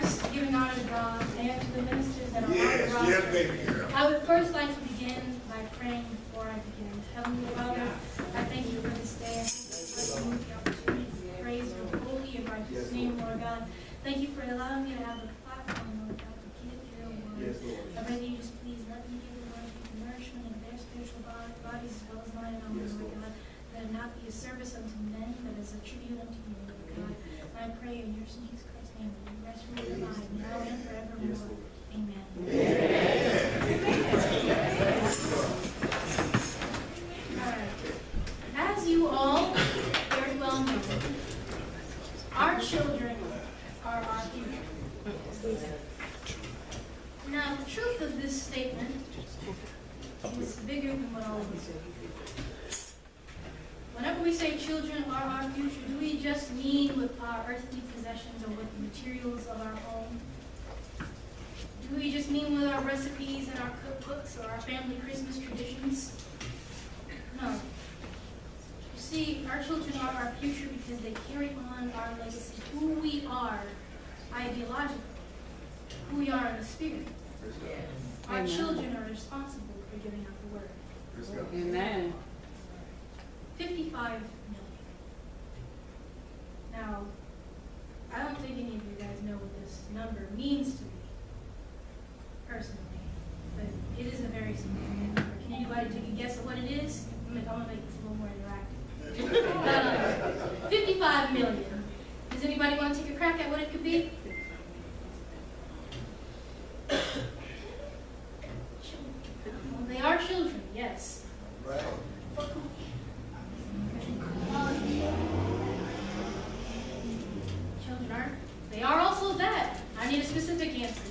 first, giving honor to God and to the ministers that are on the Yes, roster, yes, baby girl. I would first like to begin by praying before I begin. Heavenly Father, I thank you for this day. I thank you for the opportunity to praise your holy and righteous name, Lord God. Thank you for allowing me to have a platform, Lord God, to give your word. Yes, Lord. I pray that you just please let me give the word to the nourishment of their spiritual bodies as well as mine and own, Yes, Lord Lord. God. Let it not be a service unto men, but as a tribute unto you, Lord God. And I pray in your son Jesus Christ's name that you rest, rule, and abide now and forevermore. Yes, Lord. Amen. All right. As you all very well know, our children are our future. Now, the truth of this statement is bigger than what all of us do. Whenever we say children are our future, do we just mean with our earthly possessions or with the materials of our home? Do we just mean with our recipes and our cookbooks or our family Christmas traditions? No. You see, our children are our future because they carry on our legacy, who we are ideologically, who we are in the spirit. Our Amen. children are responsible for giving out the word. Praise God. Amen. 55 million. Now, I don't think any of you guys know what this number means to me, personally, but it is a very significant number. Can anybody take a guess at what it is? I'm gonna make this a little more interactive. 55 million. Does anybody want to take a crack at what it could be? Well, they are children, yes. Right. Children aren't. They are also that. I need a specific answer.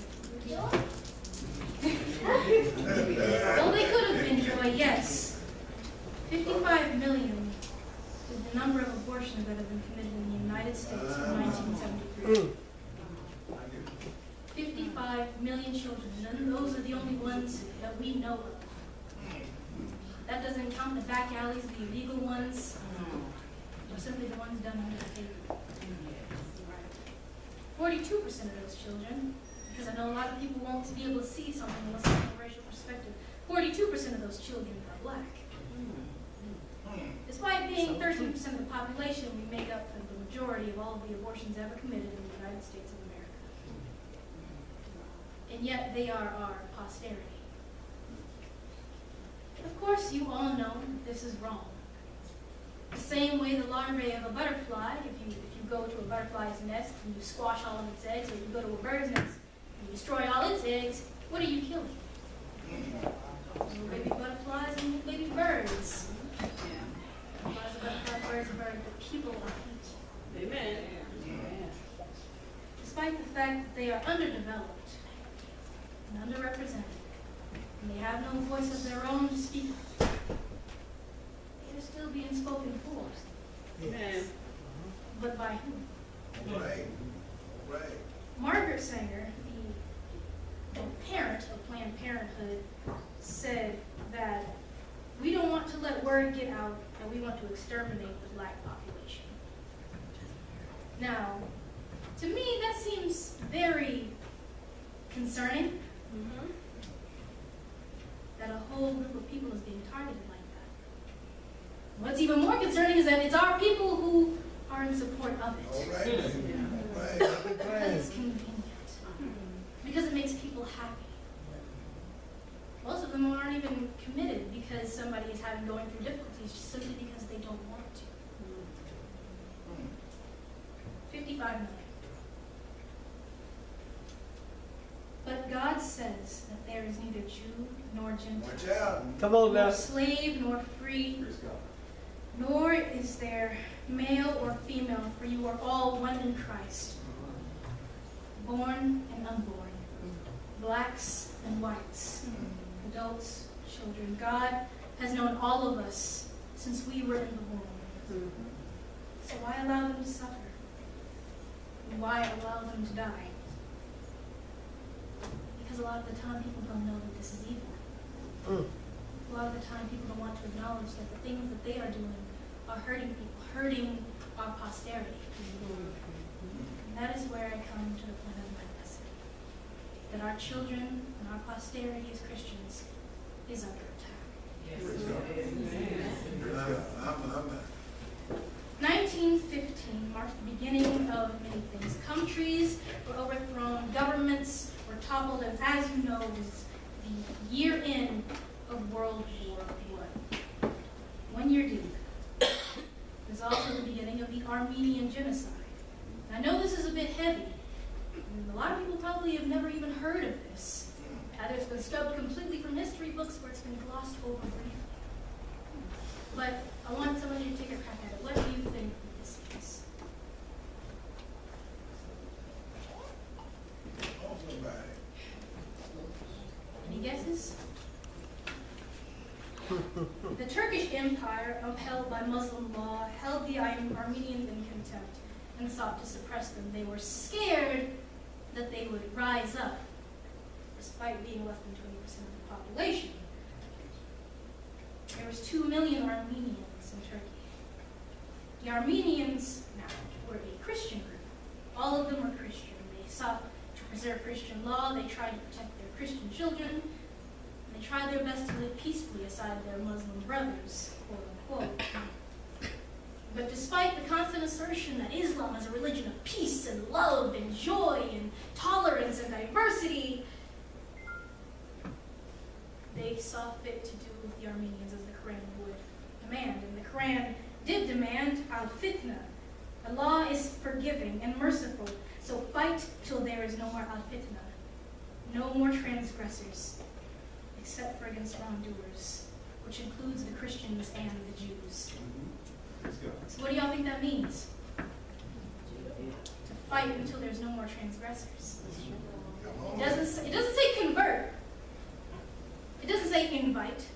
Well, they could have been joy, yes. 55 million is the number of abortions that have been committed in the United States from 1973. 55 million children, and those are the only ones that we know of. That doesn't count the back alleys, the illegal ones, or simply the ones done under the table. 42% of those children, because I know a lot of people won't be able to see something unless it's from a racial perspective, 42% of those children are black. Despite being 13% of the population, we make up for the majority of all of the abortions ever committed in the United States of America. And yet they are our posterity. Of course, you all know this is wrong. The same way the larvae of a butterfly, if you go to a butterfly's nest and you squash all of its eggs, or you go to a bird's nest and you destroy all its eggs, what are you killing? Little baby butterflies and little baby birds. Butterflies, a butterfly, birds, a bird, but people are each. Amen. Despite the fact that they are underdeveloped and underrepresented, and they have no voice of their own to speak of, they are still being spoken for. Amen. But by whom? Right. Right. Margaret Sanger, the parent of Planned Parenthood, said that we don't want to let word get out that we want to exterminate the black population. Now, to me, that seems very concerning. That a whole group of people is being targeted like that. What's even more concerning is that it's our people who are in support of it. All right. Right. Because it's convenient. Because it makes people happy. Most of them aren't even committed because somebody is going through difficulties, just simply because they don't want to. 55 million. But God says that there is neither Jew nor Gentile, Watch out. Come on nor now. slave nor free, Praise God. nor is there male or female, for you are all one in Christ, born and unborn, blacks and whites, adults, children. God has known all of us since we were in the womb. So why allow them to suffer? And why allow them to die? Because a lot of the time people don't know that this is evil. A lot of the time people don't want to acknowledge that the things that they are doing are hurting people, hurting our posterity. And that is where I come to the point of my message. that our children and our posterity as Christians is under attack. Praise God. Amen. 1915 marked the beginning of many things. Countries were overthrown, governments were toppled, and as you know, was the year end of World War I. 1 year deep. It was also the beginning of the Armenian genocide. I know this is a bit heavy. A lot of people probably have never even heard of this. Either it's been scrubbed completely from history books or it's been glossed over briefly. But I want somebody to take a crack at it. What do you think this is? Awesome, right. Any guesses? The Turkish Empire, upheld by Muslim law, held the Armenians in contempt and sought to suppress them. They were scared that they would rise up, despite being less than 20% of the population. There was 2 million Armenians in Turkey. The Armenians were a Christian group. All of them were Christian. They sought to preserve Christian law. They tried to protect their Christian children. And they tried their best to live peacefully aside their Muslim brothers, quote unquote. But despite the constant assertion that Islam is a religion of peace and love and joy and tolerance and diversity, they saw fit to do with the Armenians as the Quran would demand. And the Quran did demand al-fitna. Allah is forgiving and merciful, so fight till there is no more al-fitna. No more transgressors, except for against wrongdoers, which includes the Christians and the Jews. So what do y'all think that means? To fight until there's no more transgressors. It doesn't say convert. It doesn't say invite.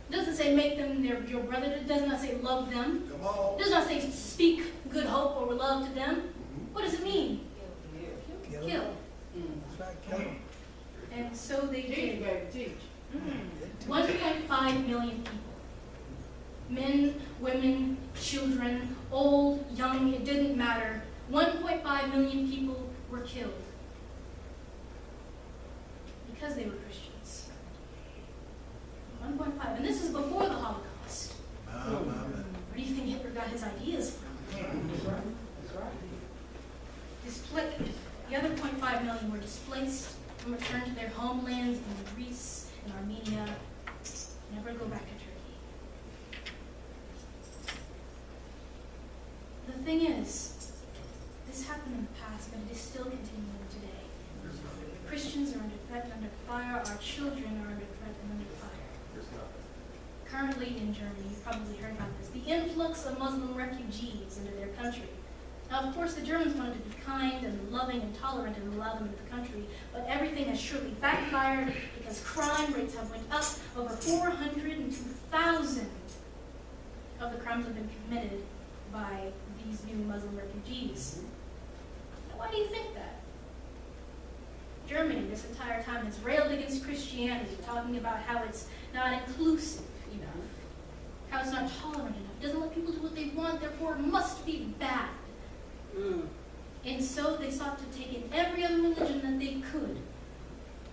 It doesn't say make them your brother. It does not say love them. It does not say speak good hope or love to them. What does it mean? Kill. And so they did. 1.5 million people. Men, women, children, old, young, it didn't matter. 1.5 million people were killed because they were Christians. 1.5, and this is before the Holocaust. Where do you think Hitler got his ideas from? The other 0.5 million were displaced and returned to their homelands in Greece and Armenia, never go back to Turkey. The thing is, this happened in the past, but it is still continuing today. Christians are under threat and under fire. Our children are under threat and under fire. Currently in Germany, you've probably heard about this, the influx of Muslim refugees into their country. Now, of course, the Germans wanted to be kind and loving and tolerant and allow them into the country, but everything has surely backfired because crime rates have went up. Over 402,000 of the crimes have been committed by these new Muslim refugees. Now, why do you think that? Germany, this entire time, has railed against Christianity, talking about how it's not inclusive enough, how it's not tolerant enough, doesn't let people do what they want, therefore it must be bad. And so they sought to take in every other religion that they could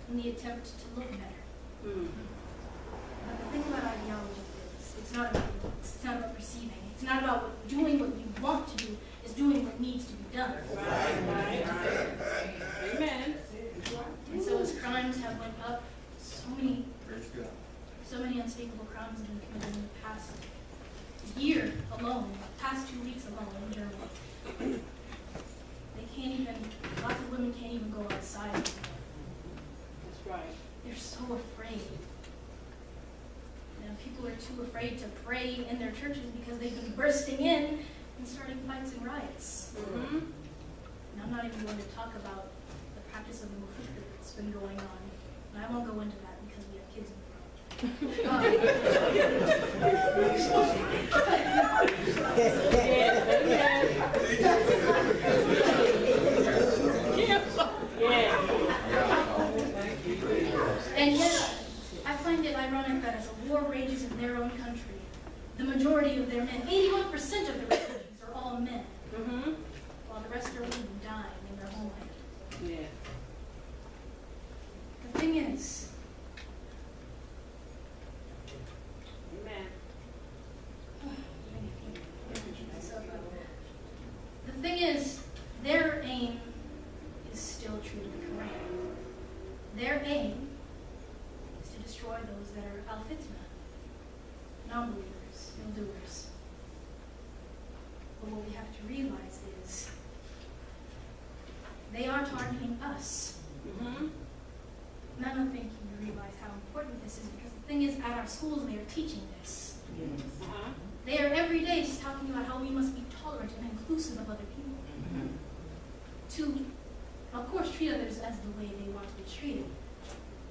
in the attempt to look better. But the thing about ideology is, it's not about wants, it's not about perceiving, it's not about doing what you want to do, it's doing what needs to be done. Right. Amen. And so as crimes have went up, so many unspeakable crimes have been committed in the past year alone, past 2 weeks alone in Germany. They can't even, lots of women can't even go outside anymore. That's right. They're so afraid. You know, people are too afraid to pray in their churches because they've been bursting in and starting fights and riots. And I'm not even going to talk about the practice of the mufti that's been going on. And I won't go into that because we have kids in the And yet, I find it ironic that as a war rages in their own country, the majority of their men, 81% of the refugees are all men, while the rest are women dying in their homeland. aim is still true to the Quran. Their aim is to destroy those that are al-fitna, non-believers, ill-doers. But what we have to realize is they are targeting us. Mm-hmm. And I don't think you realize how important this is, because the thing is, at our schools, they are teaching this. Uh-huh. They are every day just talking about how we must be tolerant and inclusive of other people. To, of course, treat others as the way they want to be treated.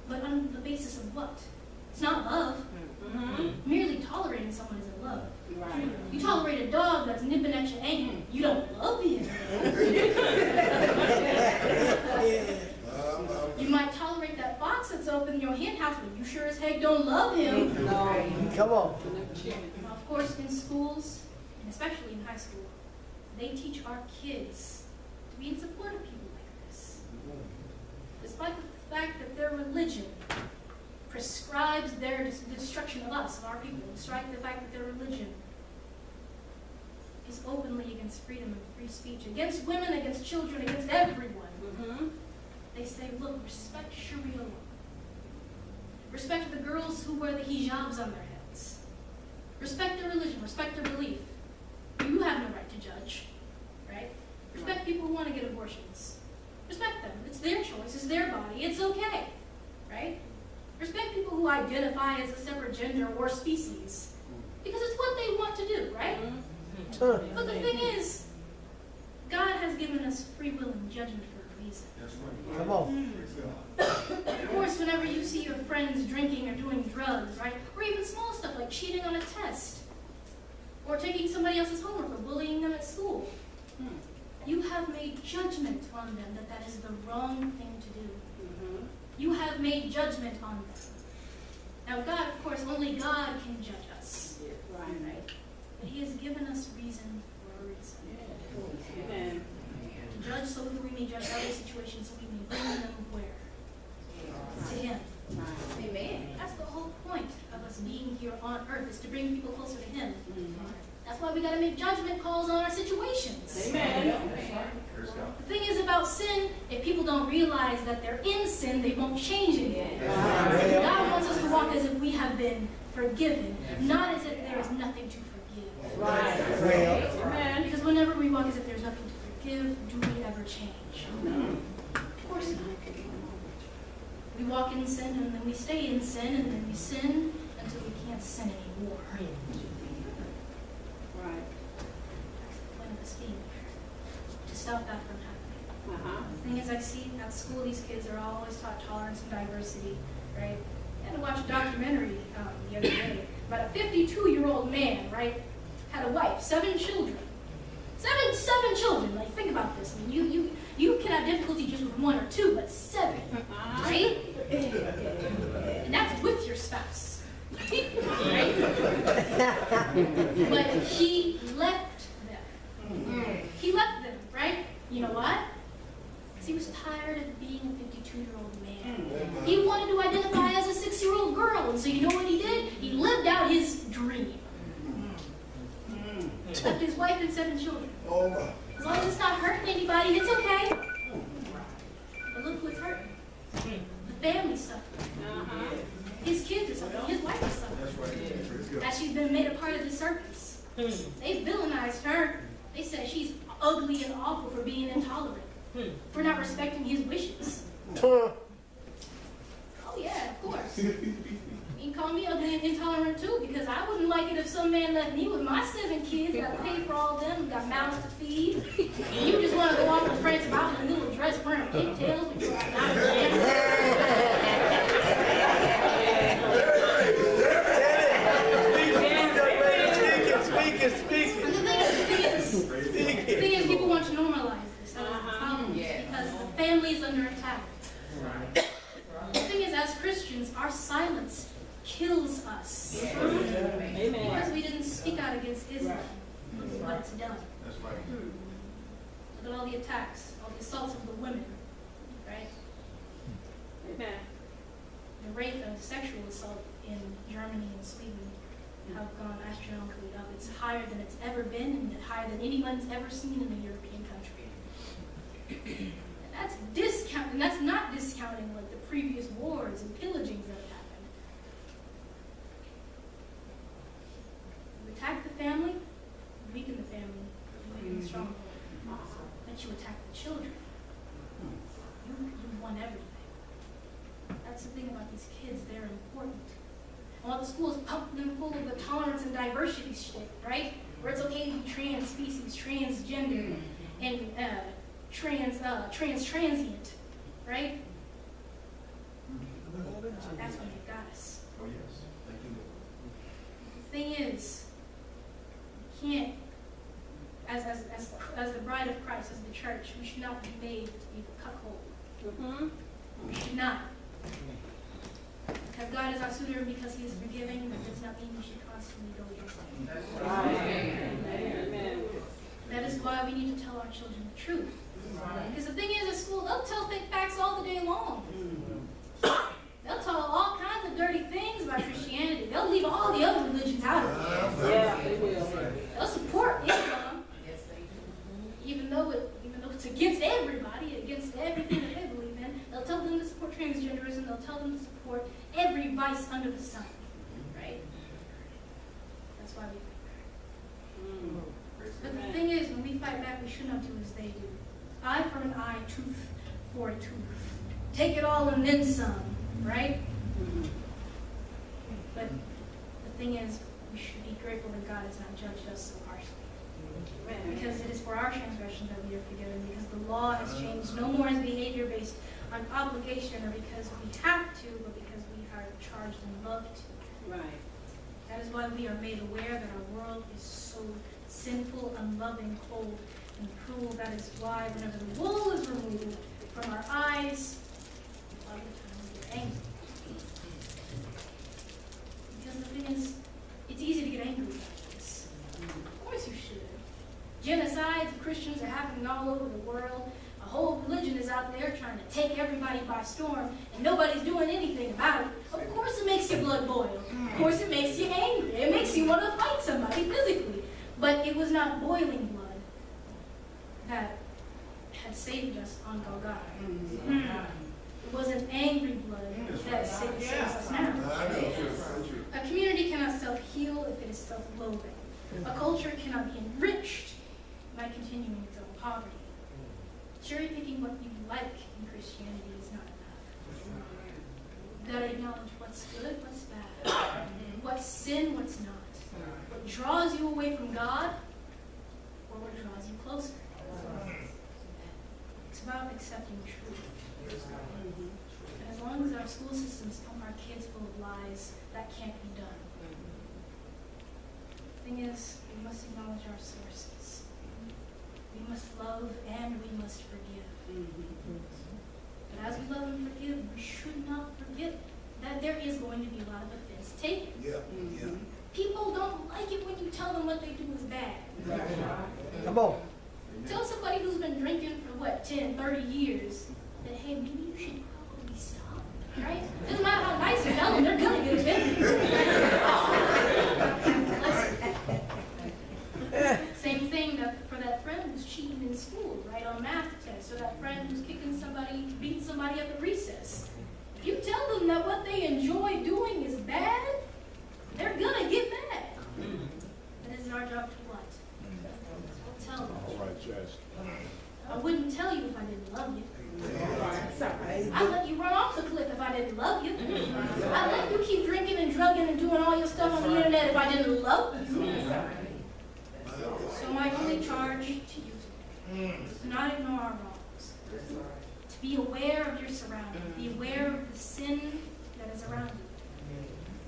But on the basis of what? It's not love. Mm-hmm. Merely tolerating someone isn't love. Right. You tolerate a dog that's nipping at your ankle, you don't love him. You might tolerate that fox that's open in your hen house, but you sure as heck don't love him. No. Come on. Of course, in schools, and especially in high school, they teach our kids to be in support of people like this. Despite the fact that their religion prescribes the destruction of us, of our people, despite the fact that their religion is openly against freedom and free speech, against women, against children, against everyone. Mm-hmm. They say, look, respect Sharia law. Respect the girls who wear the hijabs on their heads. Respect their religion, respect their belief. You have no right to judge, right? Respect people who want to get abortions. Respect them. It's their choice. It's their body. It's okay, right? Respect people who identify as a separate gender or species, because it's what they want to do, right? But the thing is, God has given us free will and judgment for a reason. Come on. Of course, whenever you see your friends drinking or doing drugs, right? Or even small stuff like cheating on a test, or taking somebody else's homework, or bullying them at school, you have made judgment on them that that is the wrong thing to do. Mm-hmm. You have made judgment on them. Now God, of course, only God can judge us, right? But He has given us reason for a reason. Amen. To judge so that we may judge every situation, so we may bring them where? To Him. Amen. That's the whole point of us being here on earth, is to bring people closer to Him. That's why we got to make judgment calls on our situations. Amen. The thing is about sin, if people don't realize that they're in sin, they won't change anything. God wants us to walk as if we have been forgiven, not as if there is nothing to forgive. Right. Amen. Because whenever we walk as if there's nothing to forgive, do we ever change? Of course not. We walk in sin, and then we stay in sin, and then we sin until we can't sin anymore. Right. That's the point of us being here, to stop that from happening. Uh-huh. The thing is, I see at school these kids are always taught tolerance and diversity, right? I had to watch a documentary the other day about a 52-year-old man, right? Had a wife, 7 children. Seven children. Like, think about this. I mean, you can have difficulty just with 1 or 2, but 7, right? And that's with your spouse, right? But he left them. He left them, right? You know why? Because he was tired of being a 52-year-old man. He wanted to identify as a 6-year-old girl, and so you know what he did? He lived out his dream. Left his wife and 7 children. As long as it's not hurting anybody, it's okay. But look who it's hurting. The family suffering. Uh-huh. His kids are suffering. His wife is suffering. That she's been made a part of the circus. They villainized her. They said she's ugly and awful for being intolerant, for not respecting his wishes. Oh yeah, of course. You can call me ugly and intolerant too, because I wouldn't like it if some man left me with my 7 kids, got to pay for all of them, got mouths to feed. And you just want to go off and prance about in a little dress wearing pigtails, but you're like, not The thing is, people want to normalize this. That's the problem, because the family is under attack. The thing is, as Christians, our silence kills us. Because we didn't speak out against Islam. Look at what it's done. Look at all the attacks, all the assaults of the women, right? Amen. The rate of sexual assault in Germany and Sweden have gone astronomically up. It's higher than it's ever been, and higher than anyone's ever seen in a European country. And that's discount, and that's not discounting like the previous wars and pillagings that have happened. You attack the family, you weaken the family, you weaken the stronghold. But you attack the children, you won everything. That's the thing about these kids, they're important. While the schools pump them full of the tolerance and diversity shit, right? Where it's okay to be trans species, transgender, and transient, right? That's when they got us. Oh, yes. Thank you. The thing is, you can't, as the bride of Christ, as the church, we should not be made to be the cuckold. Mm-hmm. We should not. Because God is our suitor and because he is forgiving, that does not mean we should constantly go against him. Amen. That is why we need to tell our children the truth. Because the thing is, at school, they'll tell fake facts all the day long. They'll tell all kinds of dirty things about Christianity. They'll leave all the other religions out of it. Yeah, they will. They'll support Islam, even though it's against everybody, against everything that they believe in. They'll tell them to support transgenderism. They'll tell them to support every vice under the sun, right? That's why we fight back. But the thing is, when we fight back, we should not do as they do. Eye for an eye, tooth for a tooth. Take it all and then some, right? But the thing is, we should be grateful that God has not judged us so harshly. Because it is for our transgressions that we are forgiven, because the law has changed. No more is behavior based on obligation or because we have to, but because we are charged and loved to. Right. That is why we are made aware that our world is so sinful, unloving, cold, and cruel. That is why whenever the wool is removed from our eyes, a lot of the time we get angry. Because the thing is, it's easy to get angry about this. Of course you should. Genocides of Christians are happening all over the world. A whole religion is out there trying to take everybody by storm, and nobody's doing anything about it. Of course it makes your blood boil. Of course it makes you angry. It makes you want to fight somebody physically. But it was not boiling blood that had saved us on Golgotha. It wasn't angry blood that saves us now. I know. A community cannot self-heal if it is self-loathing. A culture cannot be enriched by continuing its own poverty. Cherry-picking what you like in Christianity is not enough. You gotta acknowledge what's good, what's bad, what's sin, what's not. What draws you away from God, or what draws you closer. It's about accepting truth. And as long as our school systems pump our kids full of lies, that can't be done. The thing is, we must acknowledge our sources. We must love and we must forgive. But as we love and forgive, we should not forget that there is going to be a lot of offense taken. Yeah, yeah. People don't like it when you tell them what they do is bad. Come on. Tell somebody who's been drinking for, 10, 30 years, that, hey, maybe you should probably stop, right? Doesn't matter how nice you tell them, they're gonna get offended. Same thing for that friend who's cheating in school, right, on math tests, or that friend who's kicking somebody, beating somebody up at recess. If you tell them that what they enjoy doing is bad, they're gonna get mad. And it's our job to what? I'll tell them. All right, Judge. I wouldn't tell you if I didn't love you. Sorry. I'd let you run off the cliff if I didn't love you. I'd let you keep drinking and drugging and doing all your stuff on the internet if I didn't love you. So my only charge to you is to not ignore our wrongs. To be aware of your surroundings. Be aware of the sin that is around you.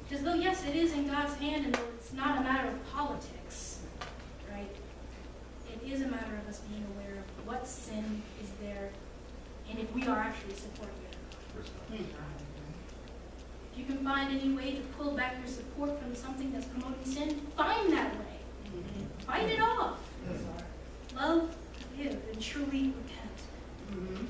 Because though, yes, it is in God's hand and though it's not a matter of politics, right? It is a matter of us being aware of what sin is there and if we are actually supporting it. If you can find any way to pull back your support from something that's promoting sin, find that way. Fight it off. Love, forgive, and truly repent.